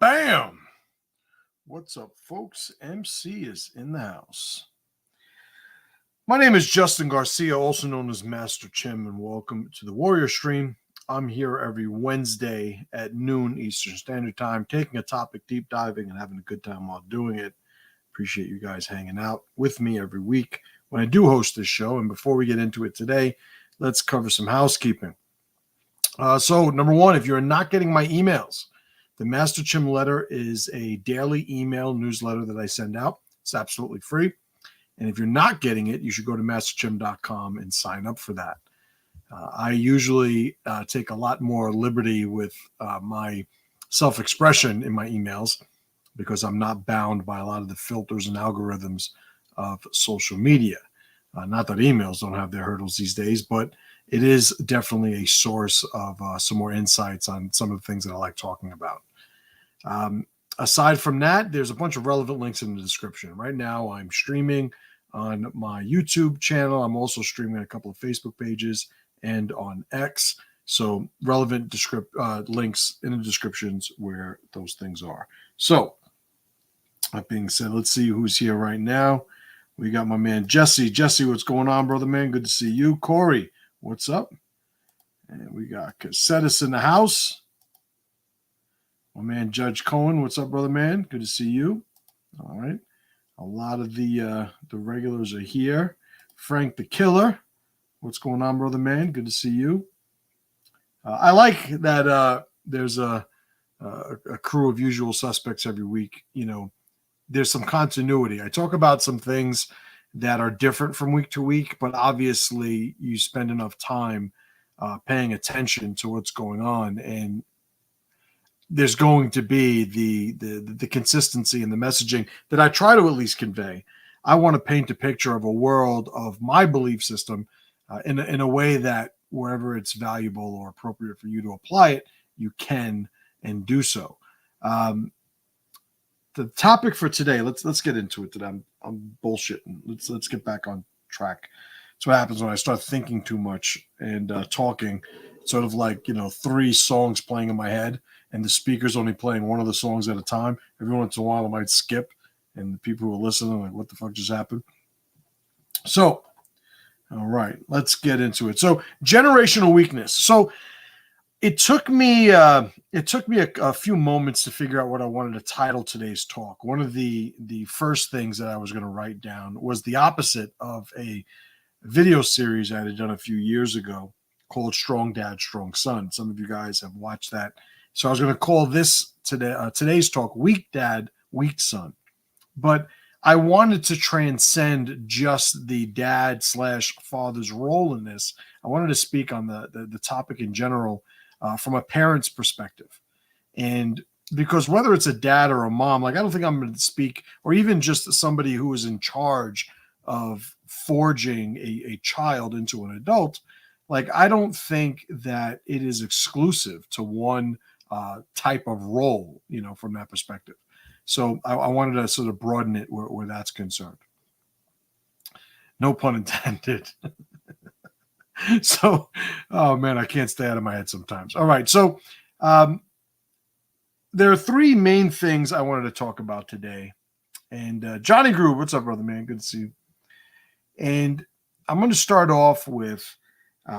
Bam! What's up, folks? MC is in the house. My name is Justin Garcia, also known as Master Chim, and welcome to the Warrior Stream. I'm here every Wednesday at noon Eastern Standard Time, taking a topic, deep diving, and having a good time while doing it. Appreciate you guys hanging out with me every week when I do host this show. And before we get into it today, let's cover some housekeeping. So, number one, if you're not getting my emails, the Master Chim letter is a daily email newsletter that I send out. It's absolutely free. And if you're not getting it, you should go to masterchim.com and sign up for that. I usually take a lot more liberty with my self-expression in my emails because I'm not bound by a lot of the filters and algorithms of social media. Not that emails don't have their hurdles these days, but it is definitely a source of some more insights on some of the things that I like talking about. Aside from that, there's a bunch of relevant links in the description. Right now, I'm streaming on my YouTube channel. I'm also streaming a couple of Facebook pages and on X. So relevant links in the descriptions where those things are. So that being said, let's see who's here right now. We got my man Jesse. Jesse, what's going on, brother man? Good to see you. Corey, what's up? And we got Cassettis in the house. My man Judge Cohen, what's up, brother man? Good to see you. All right. A lot of the regulars are here. Frank the Killer, what's going on, brother man? Good to see you. I like that there's a crew of usual suspects every week. You know, there's some continuity. I talk about some things that are different from week to week, but obviously you spend enough time paying attention to what's going on, and there's going to be the consistency in the messaging that I try to at least convey. I want to paint a picture of a world of my belief system in a way that wherever it's valuable or appropriate for you to apply it, you can and do so. The topic for today, let's get into it today. I'm bullshitting. Let's get back on track. That's what happens when I start thinking too much and talking. Sort of like, 3 songs playing in my head, and the speaker's only playing one of the songs at a time. Every once in a while, I might skip, and the people who are listening are like, what the fuck just happened? So, all right, let's get into it. So, generational weakness. So, it took me a few moments to figure out what I wanted to title today's talk. One of the first things that I was going to write down was the opposite of a video series I had done a few years ago called Strong Dad, Strong Son. Some of you guys have watched that. So I was going to call this today's talk Weak Dad, Weak Son. But I wanted to transcend just the dad/father's role in this. I wanted to speak on the topic in general from a parent's perspective. And because whether it's a dad or a mom, like I don't think I'm going to speak, or even just somebody who is in charge of forging a child into an adult, like I don't think that it is exclusive to one type of role, from that perspective. So I wanted to sort of broaden it where that's concerned. No pun intended. So, oh man, I can't stay out of my head sometimes. All right. So there are 3 main things I wanted to talk about today. And Johnny Groove, what's up, brother man? Good to see you. And I'm going to start off with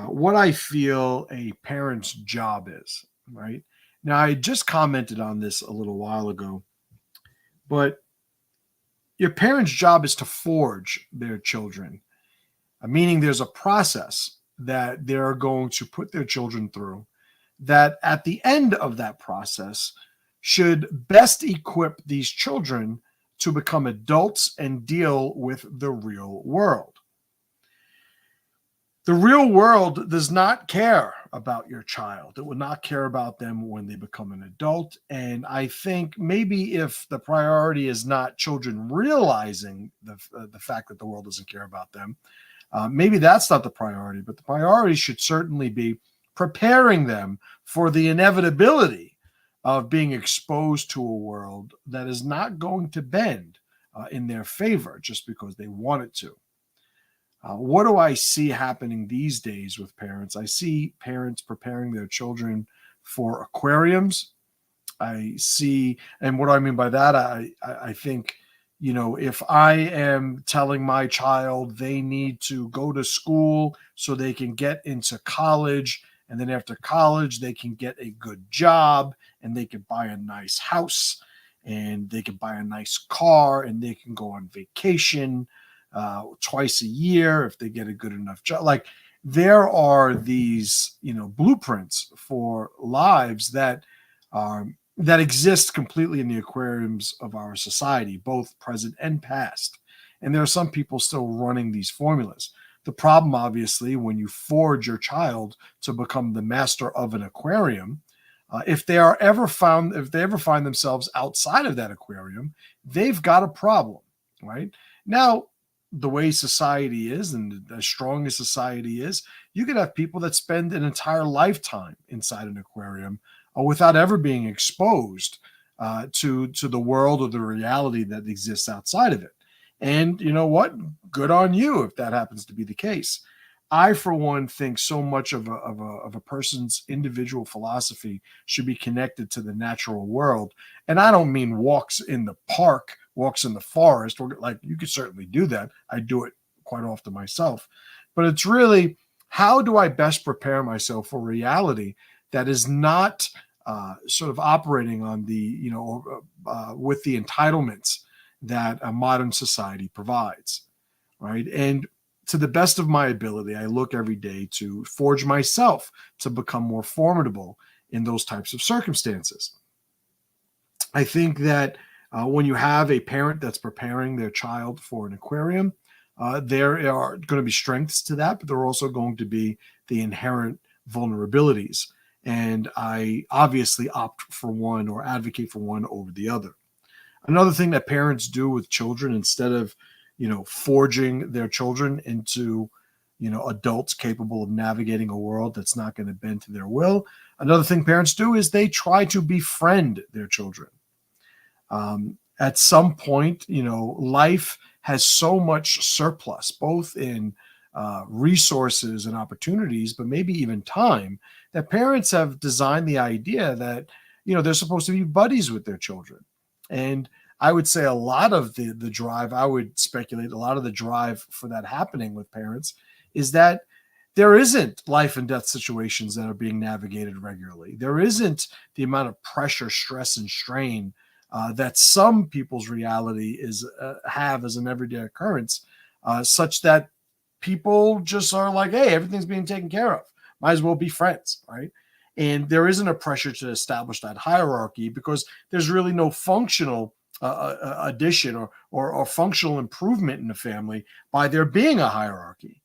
what I feel a parent's job is, right? Now, I just commented on this a little while ago, but your parent's job is to forge their children, meaning there's a process that they're going to put their children through that at the end of that process should best equip these children to become adults and deal with the real world. The real world does not care about your child. It will not care about them when they become an adult. And I think maybe if the priority is not children realizing the fact that the world doesn't care about them, maybe that's not the priority. But the priority should certainly be preparing them for the inevitability of being exposed to a world that is not going to bend in their favor just because they want it to. What do I see happening these days with parents? I see parents preparing their children for aquariums I see, and what I mean by that, I think, if I am telling my child they need to go to school so they can get into college, and then after college they can get a good job and they can buy a nice house and they can buy a nice car and they can go on vacation twice a year if they get a good enough job. Like, there are these, blueprints for lives that exist completely in the aquariums of our society, both present and past. And there are some people still running these formulas. The problem, obviously, when you forge your child to become the master of an aquarium, if they ever find themselves outside of that aquarium, they've got a problem, right? Now, the way society is, and as strong as society is, you could have people that spend an entire lifetime inside an aquarium without ever being exposed to the world or the reality that exists outside of it. And you know what? Good on you if that happens to be the case. I, for one, think so much of a person's individual philosophy should be connected to the natural world. And I don't mean walks in the park, walks in the forest, or like, you could certainly do that. I do it quite often myself. But it's really, how do I best prepare myself for reality that is not sort of operating on the, with the entitlements that a modern society provides, right? And to the best of my ability, I look every day to forge myself to become more formidable in those types of circumstances. I think that when you have a parent that's preparing their child for an aquarium, there are going to be strengths to that, but there are also going to be the inherent vulnerabilities. And I obviously opt for one or advocate for one over the other. Another thing that parents do with children, instead of, forging their children into, adults capable of navigating a world that's not going to bend to their will, another thing parents do is they try to befriend their children. At some point, life has so much surplus, both in resources and opportunities, but maybe even time, that parents have designed the idea that, they're supposed to be buddies with their children. And I would say a lot of the drive, I would speculate a lot of the drive for that happening with parents is that there isn't life and death situations that are being navigated regularly. There isn't the amount of pressure, stress, and strain that some people's reality have as an everyday occurrence, such that people just are like, hey, everything's being taken care of. Might as well be friends, right? And there isn't a pressure to establish that hierarchy because there's really no functional addition or functional improvement in the family by there being a hierarchy.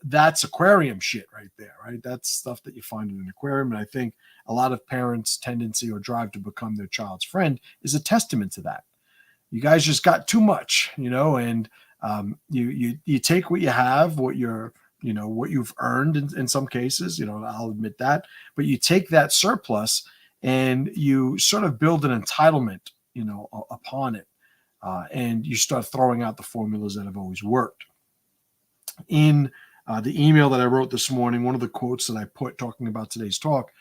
That's aquarium shit right there, right? That's stuff that you find in an aquarium. And I think a lot of parents' tendency or drive to become their child's friend is a testament to that. You guys just got too much, and you take what you have, what you've earned in some cases, I'll admit that, but you take that surplus and you sort of build an entitlement, upon it. And you start throwing out the formulas that have always worked. In the email that I wrote this morning, one of the quotes that I put talking about today's talk,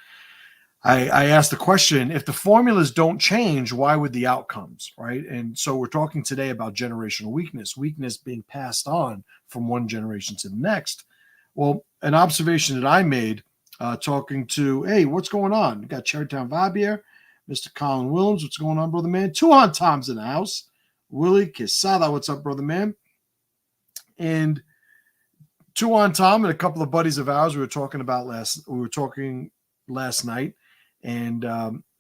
I asked the question, if the formulas don't change, why would the outcomes, right? And so we're talking today about generational weakness being passed on from one generation to the next. Well, an observation that I made talking to, hey, what's going on? We got Cherrytown Vibe here, Mr. Colin Williams, what's going on, brother man? Tuhan Tom's in the house. Willie Quesada, what's up, brother man? And Tuhan Tom and a couple of buddies of ours we were talking last night, and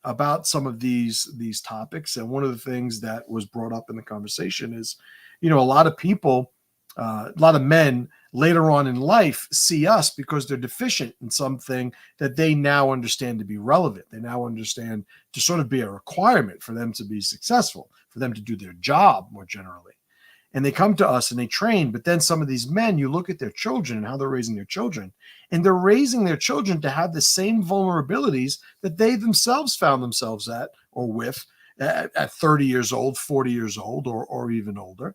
about some of these topics. And one of the things that was brought up in the conversation is, a lot of people, a lot of men later on in life see us because they're deficient in something that they now understand to be relevant. They now understand to sort of be a requirement for them to be successful, for them to do their job more generally. And they come to us and they train. But then some of these men, you look at their children and how they're raising their children, and they're raising their children to have the same vulnerabilities that they themselves found themselves at or with at 30 years old, 40 years old, or even older.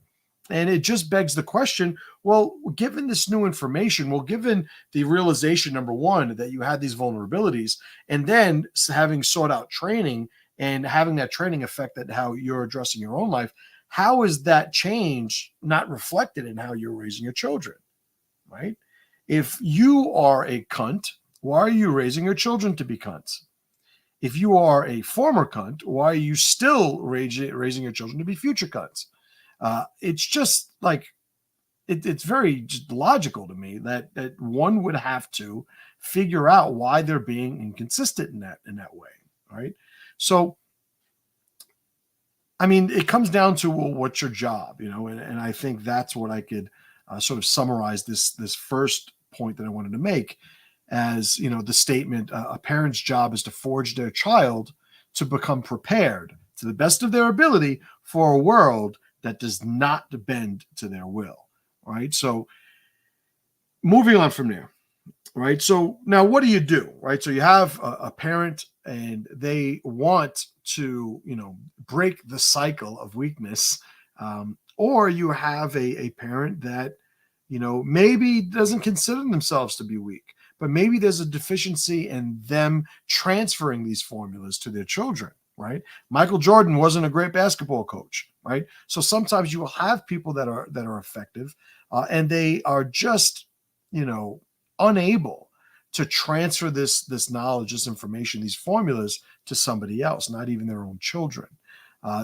And it just begs the question, well, given this new information, well, given the realization, number one, that you had these vulnerabilities, and then having sought out training and having that training affect that how you're addressing your own life, how is that change not reflected in how you're raising your children, right? If you are a cunt, why are you raising your children to be cunts? If you are a former cunt, why are you still raising your children to be future cunts? It's just like it's very just logical to me that one would have to figure out why they're being inconsistent in that way, right? So, I mean, it comes down to, well, what's your job, and I think that's what I could sort of summarize this first point that I wanted to make as the statement: a parent's job is to forge their child to become prepared to the best of their ability for a world that does not bend to their will. Right. So moving on from there. Right. So now what do you do? Right. So you have a parent and they want to, break the cycle of weakness. Or you have a parent that, maybe doesn't consider themselves to be weak, but maybe there's a deficiency in them transferring these formulas to their children. Right. Michael Jordan wasn't a great basketball coach. Right. So sometimes you will have people that are effective and they are just, unable to transfer this knowledge, this information, these formulas to somebody else, not even their own children.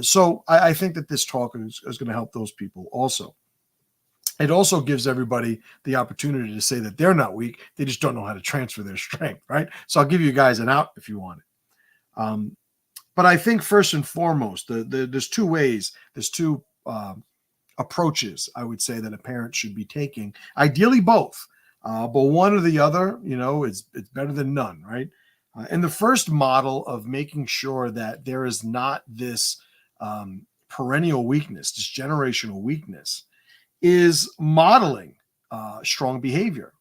So I think that this talk is going to help those people also. It also gives everybody the opportunity to say that they're not weak. They just don't know how to transfer their strength, right? So I'll give you guys an out if you want it. But I think first and foremost, there's two ways, there's two approaches, I would say, that a parent should be taking. Ideally, both. But one or the other, it's better than none, right? And the first model of making sure that there is not this perennial weakness, this generational weakness, is modeling strong behavior.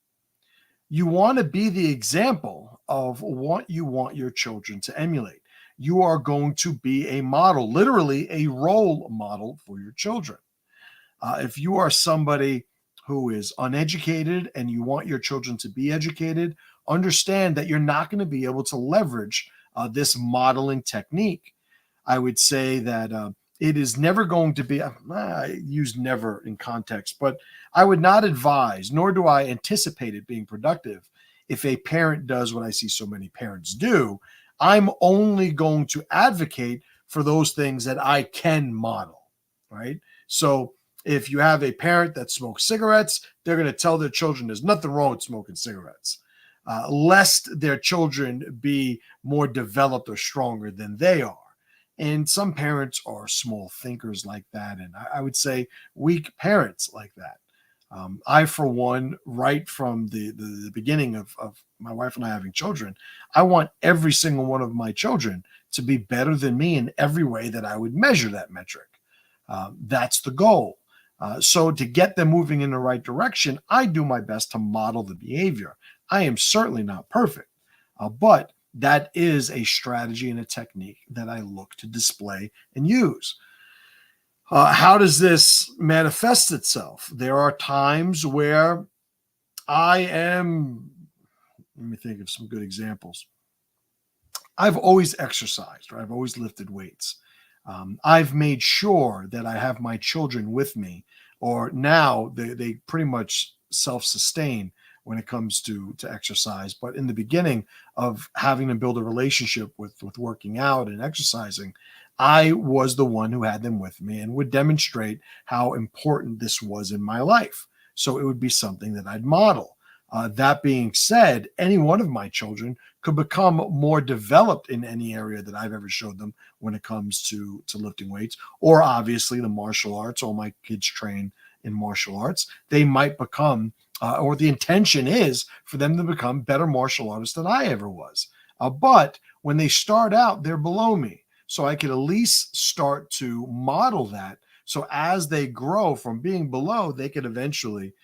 You want to be the example of what you want your children to emulate. You are going to be a model, literally a role model for your children. If you are somebody who is uneducated and you want your children to be educated, understand that you're not going to be able to leverage this modeling technique. I would say that it is never going to be, I use never in context, but I would not advise, nor do I anticipate it being productive if a parent does what I see so many parents do. I'm only going to advocate for those things that I can model, right? So if you have a parent that smokes cigarettes, they're going to tell their children there's nothing wrong with smoking cigarettes, lest their children be more developed or stronger than they are. And some parents are small thinkers like that. And I would say weak parents like that. I, for one, right from the beginning of my wife and I having children, I want every single one of my children to be better than me in every way that I would measure that metric. That's the goal. So to get them moving in the right direction, I do my best to model the behavior. I am certainly not perfect, but that is a strategy and a technique that I look to display and use. How does this manifest itself? There are times where let me think of some good examples. I've always exercised, or I've always lifted weights. I've made sure that I have my children with me, or now they pretty much self-sustain when it comes to exercise. But in the beginning of having to build a relationship with working out and exercising, I was the one who had them with me and would demonstrate how important this was in my life. So it would be something that I'd model. That being said, any one of my children could become more developed in any area that I've ever showed them when it comes to lifting weights, or obviously the martial arts. All my kids train in martial arts. They might become, or the intention is for them to become better martial artists than I ever was. But when they start out, they're below me. So I could at least start to model that. So as they grow from being below, they could eventually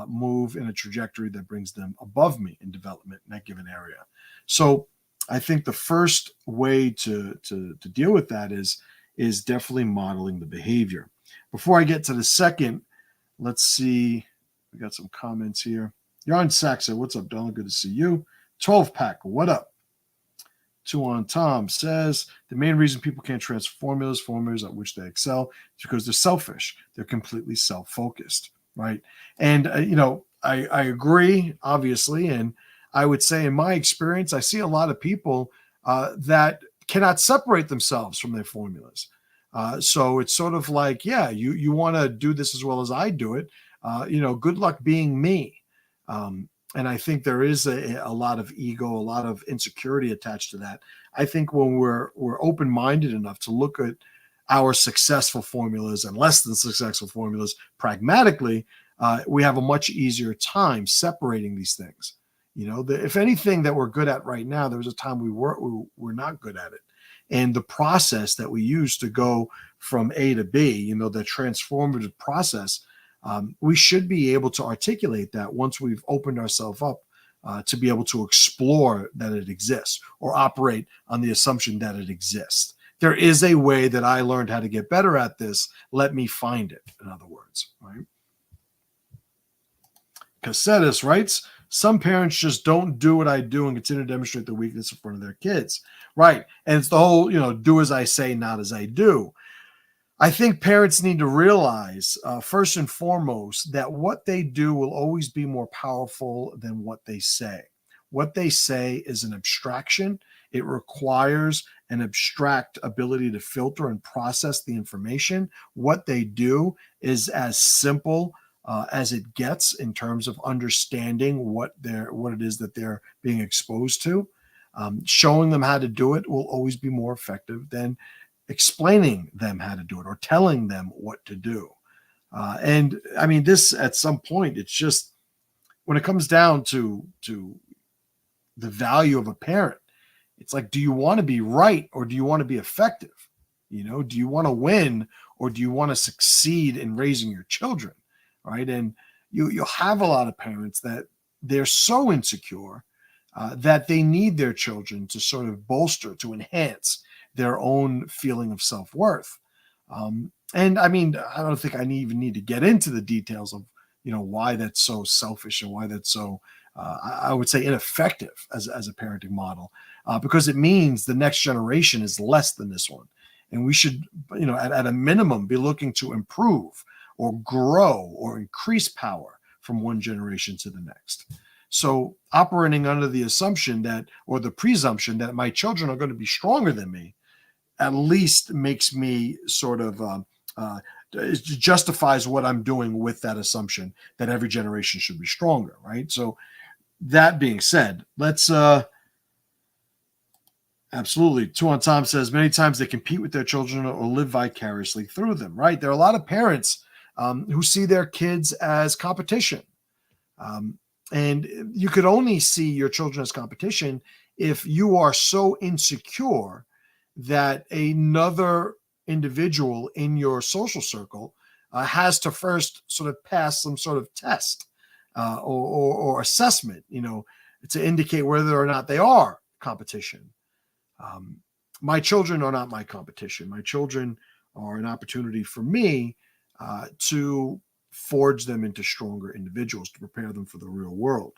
move in a trajectory that brings them above me in development in that given area. So I think the first way to deal with that is definitely modeling the behavior. Before I get to the second, let's see. We got some comments here. You're on Saxa. What's up, Donald? Good to see you. 12 pack. What up? 2 on Tom says the main reason people can't transfer formulas at which they excel, is because they're selfish. They're completely self-focused, right? And, I agree, obviously. And I would say in my experience, I see a lot of people that cannot separate themselves from their formulas. So it's sort of like, yeah, you want to do this as well as I do it. Good luck being me. And I think there is a lot of ego, a lot of insecurity attached to that. I think when we're open-minded enough to look at our successful formulas and less than successful formulas pragmatically, we have a much easier time separating these things. If anything that we're good at right now, there was a time we were not good at it. And the process that we use to go from A to B, the transformative process, we should be able to articulate that once we've opened ourselves up to be able to explore that it exists or operate on the assumption that it exists. There is a way that I learned how to get better at this. Let me find it, in other words, right? Cassettis writes, some parents just don't do what I do and continue to demonstrate their weakness in front of their kids. Right. And it's the whole, do as I say, not as I do. I think parents need to realize, first and foremost, that what they do will always be more powerful than what they say. What they say is an abstraction. It requires an abstract ability to filter and process the information. What they do is as simple as it gets in terms of understanding what it is that they're being exposed to. Showing them how to do it will always be more effective than explaining them how to do it or telling them what to do. And I mean, this at some point, it's just when it comes down to the value of a parent, it's like, do you want to be right or do you want to be effective? Do you want to win or do you want to succeed in raising your children? Right. And you'll have a lot of parents that they're so insecure that they need their children to sort of bolster, to enhance their own feeling of self-worth. And I mean, I don't think I even need to get into the details of, why that's so selfish and why that's so, I would say, ineffective as a parenting model, because it means the next generation is less than this one. And we should, at a minimum, be looking to improve or grow or increase power from one generation to the next. So operating under the assumption or the presumption that my children are going to be stronger than me, at least makes me sort of it justifies what I'm doing with that assumption that every generation should be stronger, right? So that being said, let's absolutely. 2 on Tom says many times they compete with their children or live vicariously through them, right? There are a lot of parents who see their kids as competition. And you could only see your children as competition if you are so insecure that another individual in your social circle has to first sort of pass some sort of test or assessment, to indicate whether or not they are competition. My children are not my competition. My children are an opportunity for me to forge them into stronger individuals, to prepare them for the real world.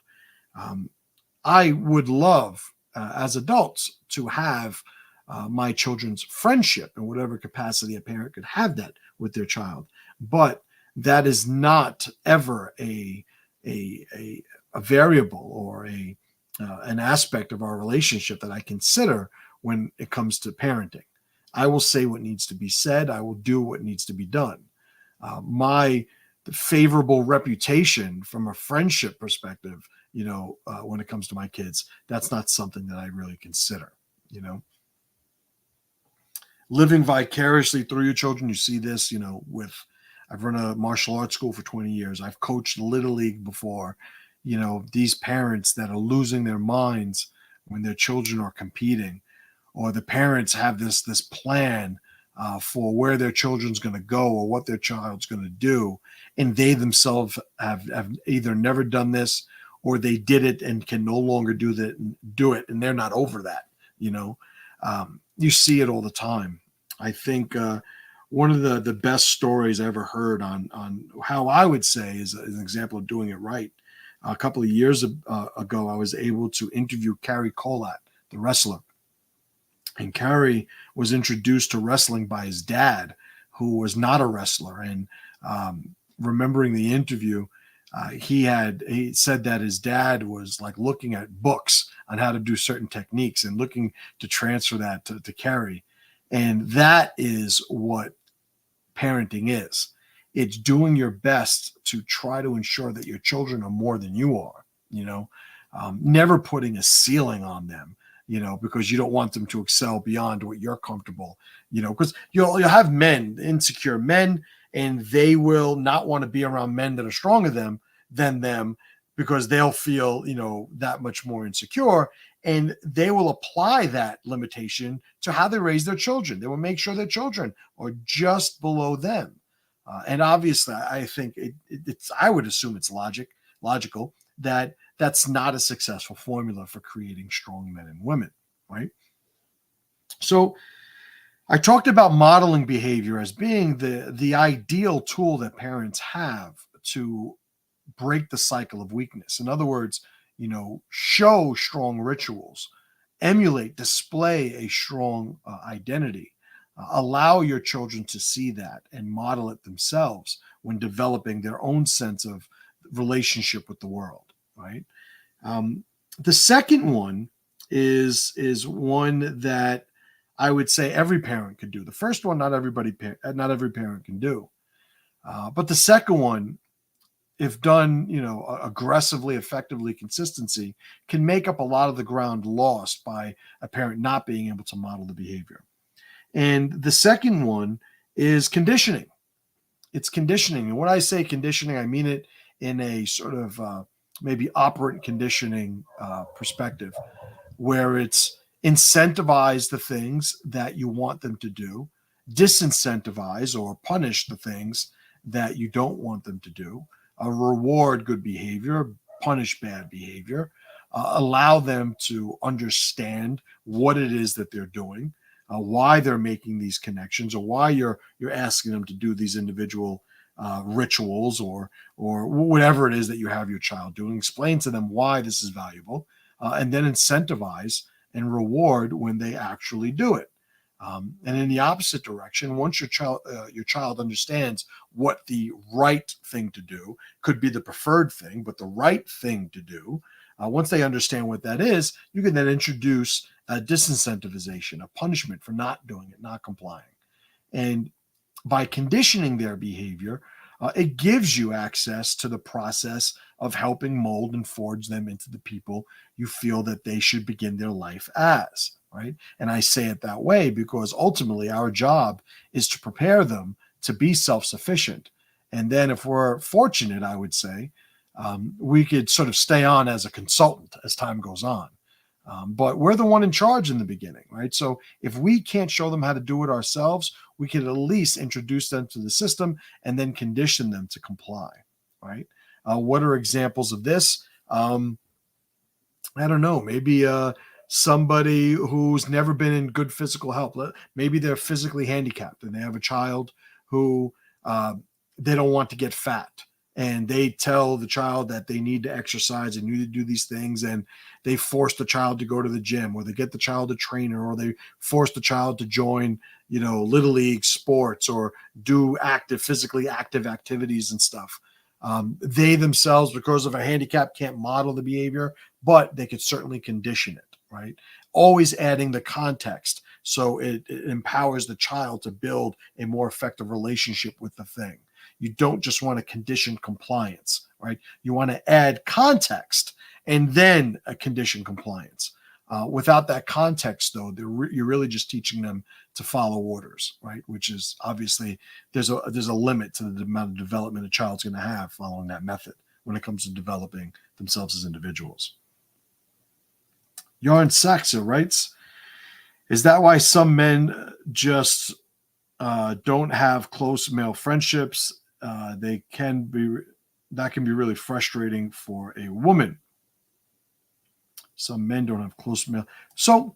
I would love, as adults, to have my children's friendship in whatever capacity a parent could have that with their child. But that is not ever a variable or an aspect of our relationship that I consider when it comes to parenting. I will say what needs to be said. I will do what needs to be done. My favorable reputation from a friendship perspective, when it comes to my kids, that's not something that I really consider, Living vicariously through your children. You see this, I've run a martial arts school for 20 years. I've coached Little League before. These parents that are losing their minds when their children are competing, or the parents have this plan for where their children's going to go or what their child's going to do, and they themselves have either never done this or they did it and can no longer do it, and they're not over that. You see it all the time. I think one of the best stories I ever heard on how I would say is an example of doing it right. A couple of years ago, I was able to interview Carrie Colat, the wrestler. And Carrie was introduced to wrestling by his dad, who was not a wrestler. And remembering the interview, he said that his dad was like looking at books on how to do certain techniques and looking to transfer that to Carrie. And that is what parenting is. It's doing your best to try to ensure that your children are more than you are, never putting a ceiling on them, because you don't want them to excel beyond what you're comfortable, because you'll have insecure men, and they will not want to be around men that are stronger than them because they'll feel, that much more insecure. And they will apply that limitation to how they raise their children. They will make sure their children are just below them. And obviously, I think I would assume it's logical that that's not a successful formula for creating strong men and women, right? So I talked about modeling behavior as being the ideal tool that parents have to break the cycle of weakness. In other words, show strong rituals, emulate, display a strong identity. Allow your children to see that and model it themselves when developing their own sense of relationship with the world, right? The second one is one that I would say every parent could do. The first one, not every parent can do, but the second one, if done, aggressively, effectively, consistency, can make up a lot of the ground lost by a parent not being able to model the behavior. And the second one is conditioning. It's conditioning. And when I say conditioning, I mean it in a sort of maybe operant conditioning perspective, where it's incentivize the things that you want them to do, disincentivize or punish the things that you don't want them to do, reward good behavior, punish bad behavior, allow them to understand what it is that they're doing, why they're making these connections, or why you're asking them to do these individual rituals or whatever it is that you have your child doing. Explain to them why this is valuable, and then incentivize and reward when they actually do it. And in the opposite direction, once your child understands what the right thing to do, could be the preferred thing, but the right thing to do, once they understand what that is, you can then introduce a disincentivization, a punishment for not doing it, not complying. And by conditioning their behavior, it gives you access to the process of helping mold and forge them into the people you feel that they should begin their life as, right? And I say it that way because ultimately our job is to prepare them to be self-sufficient. And then if we're fortunate, I would say, we could sort of stay on as a consultant as time goes on. But we're the one in charge in the beginning, right? So if we can't show them how to do it ourselves, we can at least introduce them to the system and then condition them to comply, right? What are examples of this? I don't know, maybe somebody who's never been in good physical health. Maybe they're physically handicapped and they have a child who they don't want to get fat. And they tell the child that they need to exercise and need to do these things. And they force the child to go to the gym, or they get the child a trainer, or they force the child to join, little league sports or do physically active activities and stuff. They themselves, because of a handicap, can't model the behavior, but they could certainly condition it, right? Always adding the context. So it empowers the child to build a more effective relationship with the thing. You don't just want to condition compliance, right? You want to add context and then a condition compliance. Without that context, though, you're really just teaching them to follow orders, right? Which is obviously there's a limit to the amount of development a child's going to have following that method when it comes to developing themselves as individuals. Yarn Saxa writes, is that why some men just don't have close male friendships? That can be really frustrating for a woman. Some men don't have close male. So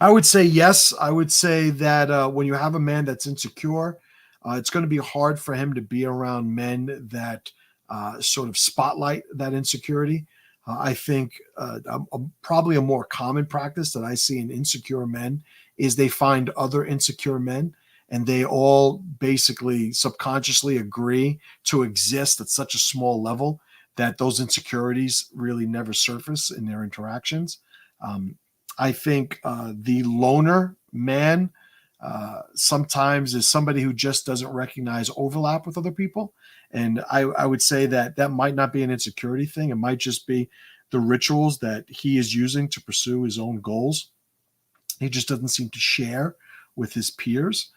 I would say yes. I would say that when you have a man that's insecure, it's going to be hard for him to be around men that sort of spotlight that insecurity. I think probably a more common practice that I see in insecure men is they find other insecure men and they all basically subconsciously agree to exist at such a small level that those insecurities really never surface in their interactions. Um, I think the loner man sometimes is somebody who just doesn't recognize overlap with other people. And I would say that that might not be an insecurity thing. It might just be the rituals that he is using to pursue his own goals. He just doesn't seem to share with his peers.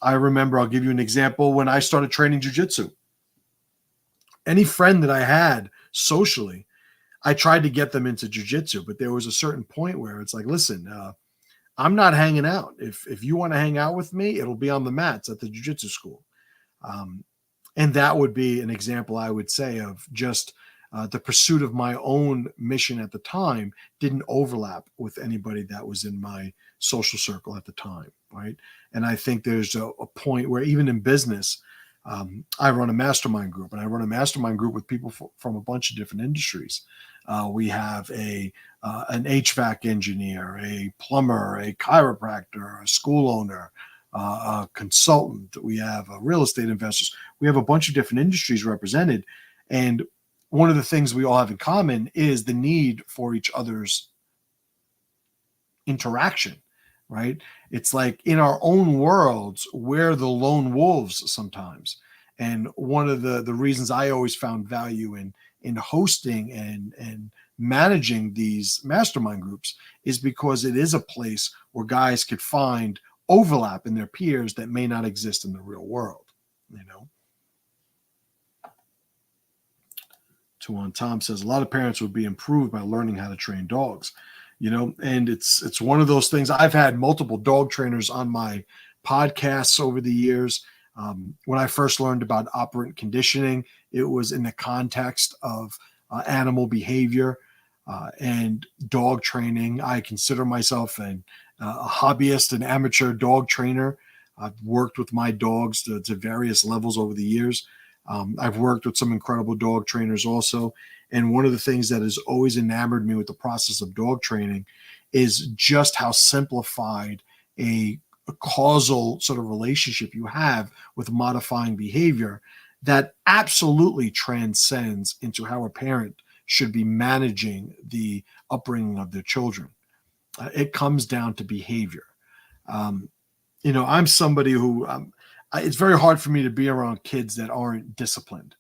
I remember, I'll give you an example. When I started training jujitsu, any friend that I had socially, I tried to get them into jujitsu, but there was a certain point where it's like, listen, I'm not hanging out. If you want to hang out with me, it'll be on the mats at the jujitsu school. Um, and that would be an example, I would say, of just the pursuit of my own mission at the time didn't overlap with anybody that was in my social circle at the time, right? And I think there's a point where even in business, I run a mastermind group, and I run a mastermind group with people from a bunch of different industries. We have an HVAC engineer, a plumber, a chiropractor, a school owner, a consultant. We have real estate investors. We have a bunch of different industries represented. And one of the things we all have in common is the need for each other's interaction, right? It's like in our own worlds, we're the lone wolves sometimes. And one of the reasons I always found value in hosting and managing these mastermind groups is because it is a place where guys could find overlap in their peers that may not exist in the real world, you know. Tuan Tom says a lot of parents would be improved by learning how to train dogs, you know, and it's one of those things. I've had multiple dog trainers on my podcasts over the years. When I first learned about operant conditioning, it was in the context of animal behavior and dog training. I consider myself a hobbyist, an amateur dog trainer. I've worked with my dogs to various levels over the years. I've worked with some incredible dog trainers also. And one of the things that has always enamored me with the process of dog training is just how simplified a causal sort of relationship you have with modifying behavior that absolutely transcends into how a parent should be managing the upbringing of their children. It comes down to behavior. You know, I'm somebody who it's very hard for me to be around kids that aren't disciplined,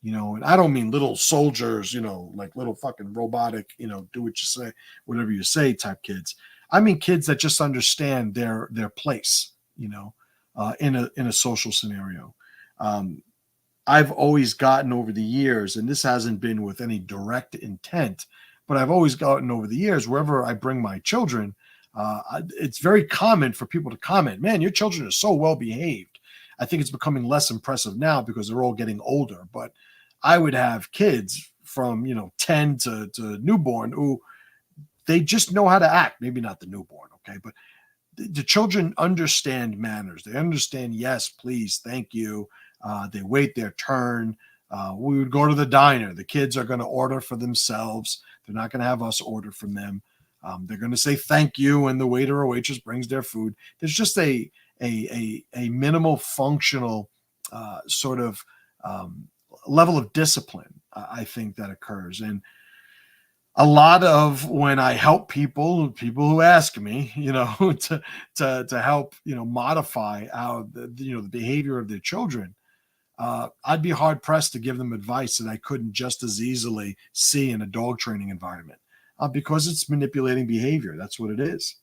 you know, and I don't mean little soldiers, you know, like little fucking robotic, you know, do what you say, whatever you say type kids. I mean kids that just understand their place, you know, in a social scenario. I've always gotten over the years, and this hasn't been with any direct intent, but I've always gotten over the years wherever I bring my children. It's very common for people to comment, "Man, your children are so well behaved." I think it's becoming less impressive now because they're all getting older. But I would have kids from 10 to newborn who they just know how to act. Maybe not the newborn, okay, but the children understand manners. They understand yes, please, thank you. They wait their turn. We would go to the diner. The kids are going to order for themselves. They're not going to have us order from them. They're going to say thank you when the waiter or waitress brings their food. There's just a minimal functional sort of level of discipline, I think, that occurs. And a lot of when I help people who ask me, to help, modify how the behavior of their children, I'd be hard pressed to give them advice that I couldn't just as easily see in a dog training environment, because it's manipulating behavior. That's what it is,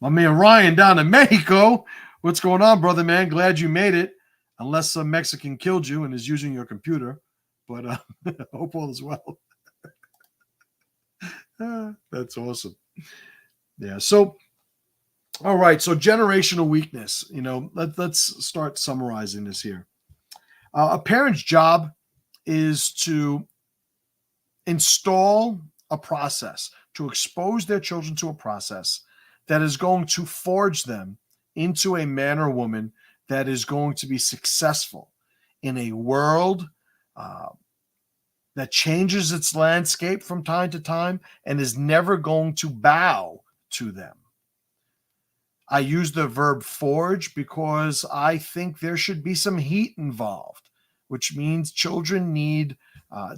My man Ryan down in Mexico. What's going on, brother, man? Glad you made it. Unless some Mexican killed you and is using your computer. But hope all is well. That's awesome. Yeah. So, all right. So generational weakness, let's start summarizing this here. A parent's job is to install a process to expose their children to a process that is going to forge them into a man or woman that is going to be successful in a world that changes its landscape from time to time and is never going to bow to them. I use the verb forge because I think there should be some heat involved, which means children need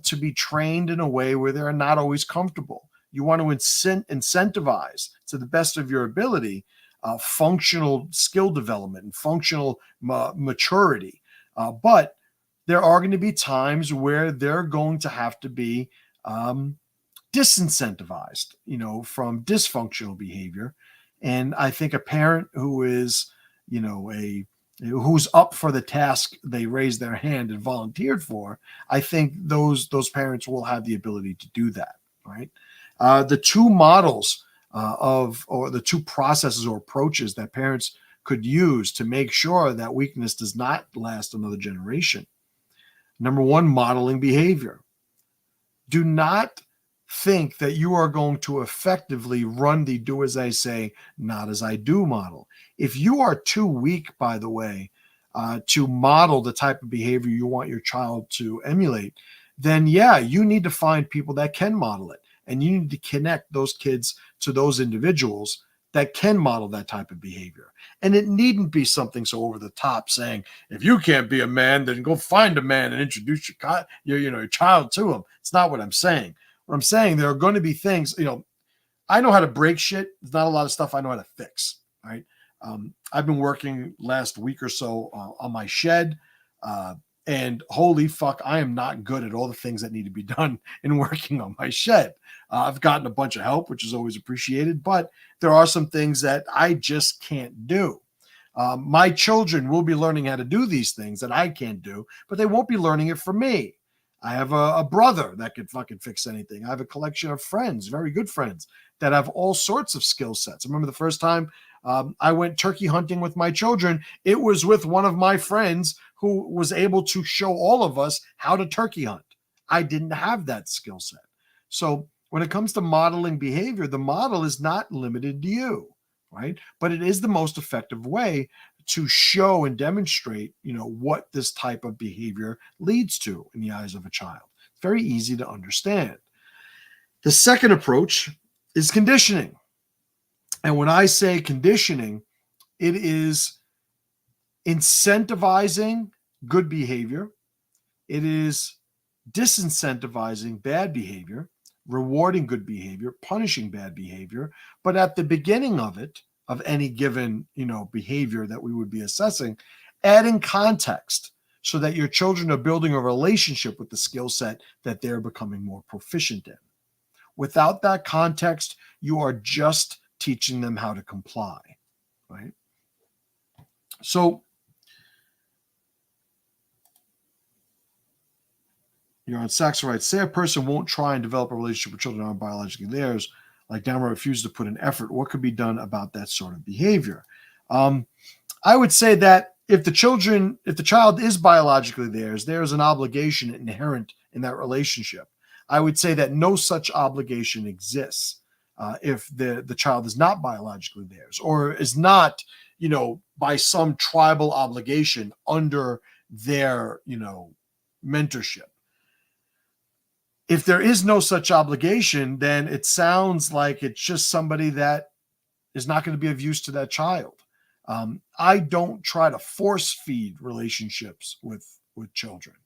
to be trained in a way where they're not always comfortable. You want to incentivize to the best of your ability functional skill development and functional maturity. But there are going to be times where they're going to have to be disincentivized, from dysfunctional behavior. And I think a parent who is, who's up for the task they raised their hand and volunteered for, I think those parents will have the ability to do that, right? The two models or the two processes or approaches that parents could use to make sure that weakness does not last another generation. Number one, modeling behavior. Do not think that you are going to effectively run the do as I say, not as I do model. If you are too weak, by the way, to model the type of behavior you want your child to emulate, then yeah, you need to find people that can model it. And you need to connect those kids to those individuals that can model that type of behavior. And it needn't be something so over the top saying, if you can't be a man, then go find a man and introduce your child to him. It's not what I'm saying. What I'm saying, there are going to be things, I know how to break shit. There's not a lot of stuff I know how to fix, right? I've been working last week or so on my shed, and holy fuck, I am not good at all the things that need to be done in working on my shed. I've gotten a bunch of help, which is always appreciated, but there are some things that I just can't do. My children will be learning how to do these things that I can't do, but they won't be learning it from me. I have a brother that could fucking fix anything. I have a collection of friends, very good friends, that have all sorts of skill sets. I remember the first time I went turkey hunting with my children, it was with one of my friends who was able to show all of us how to turkey hunt. I didn't have that skill set. So when it comes to modeling behavior, the model is not limited to you, right? But it is the most effective way to show and demonstrate, what this type of behavior leads to in the eyes of a child. It's very easy to understand. The second approach is conditioning. And when I say conditioning, it is incentivizing good behavior. It is disincentivizing bad behavior, rewarding good behavior, punishing bad behavior. But at the beginning of any given, behavior that we would be assessing, adding context so that your children are building a relationship with the skill set that they're becoming more proficient in. Without that context, you are just teaching them how to comply, right? So you're on Saxon right. Say a person won't try and develop a relationship with children who aren't biologically theirs, like downright refuses to put in effort. What could be done about that sort of behavior? I would say that if the child is biologically theirs, there is an obligation inherent in that relationship. I would say that no such obligation exists if the child is not biologically theirs, or is not, by some tribal obligation under their, mentorship. If there is no such obligation, then it sounds like it's just somebody that is not going to be of use to that child. I don't try to force feed relationships with children.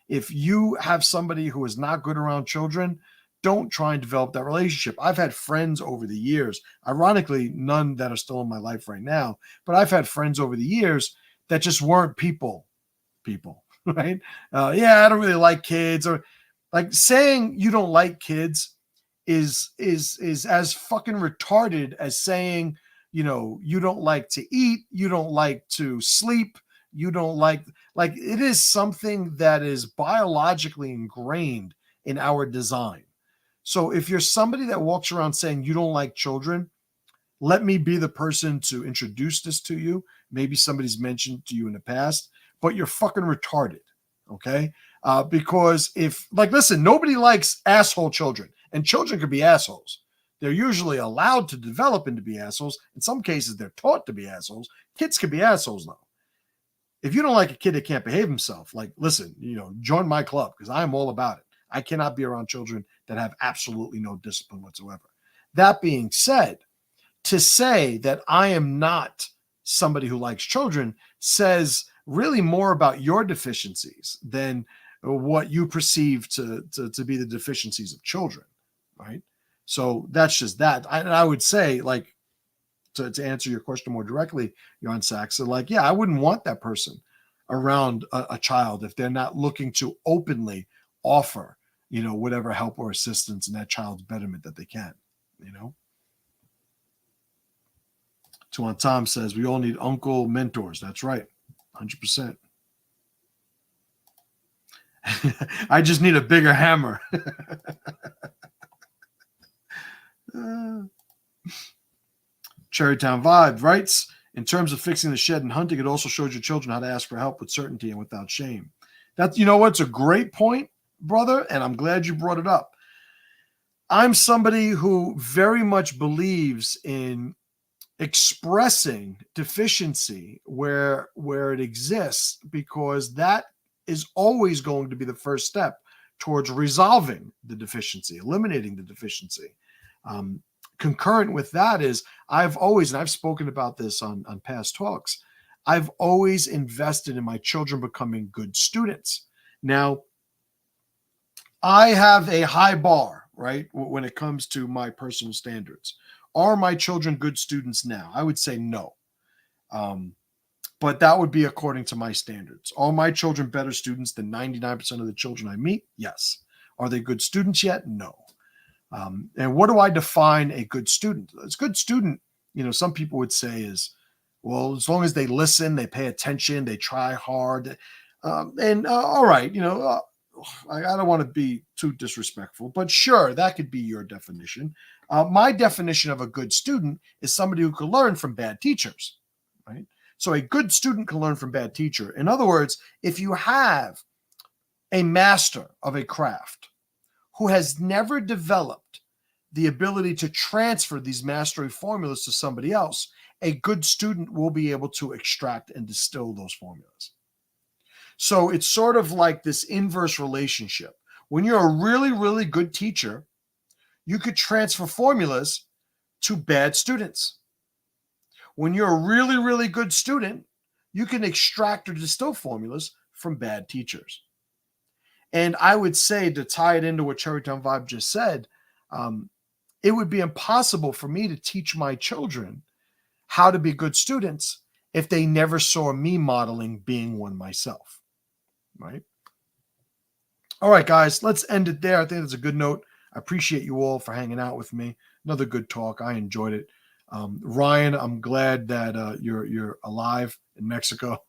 If you have somebody who is not good around children, don't try and develop that relationship. I've had friends over the years, ironically, none that are still in my life right now, but I've had friends over the years that just weren't people, right? I don't really like kids, or like saying you don't like kids is as fucking retarded as saying, you don't like to eat, you don't like to sleep, you don't like it is something that is biologically ingrained in our design. So if you're somebody that walks around saying you don't like children, let me be the person to introduce this to you. Maybe somebody's mentioned to you in the past, but you're fucking retarded, okay? Because listen, nobody likes asshole children, and children could be assholes. They're usually allowed to develop into be assholes. In some cases, they're taught to be assholes. Kids can be assholes, though. If you don't like a kid that can't behave himself, like, listen, join my club, because I'm all about it. I cannot be around children that have absolutely no discipline whatsoever. That being said, to say that I am not somebody who likes children says really more about your deficiencies than what you perceive to be the deficiencies of children, right? So that's just that. I would say, like, to answer your question more directly, Jan Sachs, so like, yeah, I wouldn't want that person around a child if they're not looking to openly offer, whatever help or assistance in that child's betterment that they can, Tuan Tom says, we all need uncle mentors. That's right. 100%. I just need a bigger hammer. Cherrytown Vibe writes, in terms of fixing the shed and hunting, it also shows your children how to ask for help with certainty and without shame. That's, what's a great point, brother, and I'm glad you brought it up. I'm somebody who very much believes in expressing deficiency where it exists, because that is always going to be the first step towards resolving the deficiency, eliminating the deficiency. Concurrent with that is I've always, and I've spoken about this on past talks, I've always invested in my children becoming good students. Now, I have a high bar, right, when it comes to my personal standards. Are my children good students now? I would say no. But that would be according to my standards. Are my children better students than 99% of the children I meet? Yes. Are they good students yet? No. And what do I define a good student? A good student, some people would say is, well, as long as they listen, they pay attention, they try hard. All right, I don't want to be too disrespectful, but sure, that could be your definition. My definition of a good student is somebody who can learn from bad teachers, right? So a good student can learn from bad teacher. In other words, if you have a master of a craft who has never developed the ability to transfer these mastery formulas to somebody else, a good student will be able to extract and distill those formulas. So it's sort of like this inverse relationship. When you're a really, really good teacher, you could transfer formulas to bad students. When you're a really, really good student, you can extract or distill formulas from bad teachers. And I would say, to tie it into what Cherrytown Vibe just said, it would be impossible for me to teach my children how to be good students if they never saw me modeling being one myself, right? All right, guys, let's end it there. I think that's a good note. I appreciate you all for hanging out with me. Another good talk. I enjoyed it. Ryan, I'm glad that you're alive in Mexico.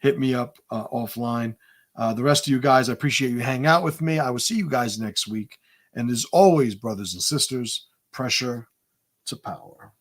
Hit me up offline. The rest of you guys, I appreciate you hanging out with me. I will see you guys next week. And as always, brothers and sisters, pressure to power.